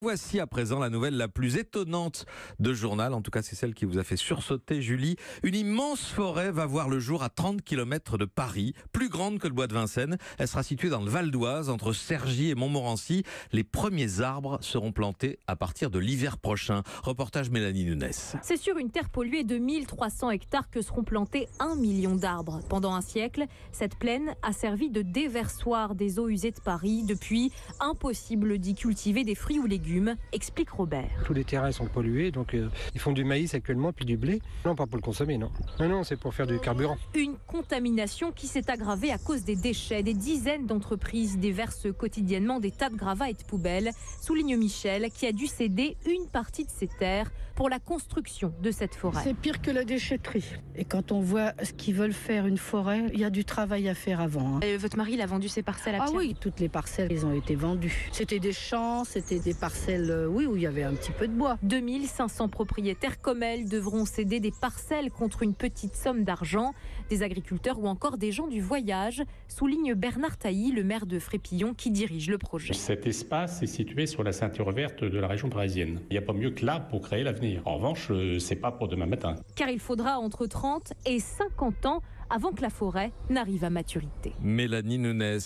Voici à présent la nouvelle la plus étonnante de journal, en tout cas c'est celle qui vous a fait sursauter Julie. Une immense forêt va voir le jour à 30 km de Paris, plus grande que le bois de Vincennes. Elle sera située dans le Val d'Oise, entre Cergy et Montmorency. Les premiers arbres seront plantés à partir de l'hiver prochain. Reportage Mélanie Nunes. C'est sur une terre polluée de 1300 hectares que seront plantés 1 million d'arbres. Pendant un siècle, cette plaine a servi de déversoir des eaux usées de Paris. Depuis, impossible d'y cultiver des fruits ou légumes, explique Robert. Tous les terrains sont pollués, donc ils font du maïs actuellement, puis du blé. Non, pas pour le consommer, non. Non, c'est pour faire du carburant. Une contamination qui s'est aggravée à cause des déchets. Des dizaines d'entreprises déversent quotidiennement des tas de gravats et de poubelles, souligne Michel, qui a dû céder une partie de ses terres pour la construction de cette forêt. C'est pire que la déchetterie. Et quand on voit ce qu'ils veulent faire une forêt, il y a du travail à faire avant. Votre mari, il a vendu ses parcelles à Pierre? Ah oui, toutes les parcelles, elles ont été vendues. C'était des champs, c'était des parcelles, oui, où il y avait un petit peu de bois. 2500 propriétaires comme elle devront céder des parcelles contre une petite somme d'argent. Des agriculteurs ou encore des gens du voyage, souligne Bernard Tailly, le maire de Frépillon, qui dirige le projet. Cet espace est situé sur la ceinture verte de la région parisienne. Il n'y a pas mieux que là pour créer l'avenir. En revanche, c'est pas pour demain matin. Car il faudra entre 30 et 50 ans avant que la forêt n'arrive à maturité. Mélanie Nunes.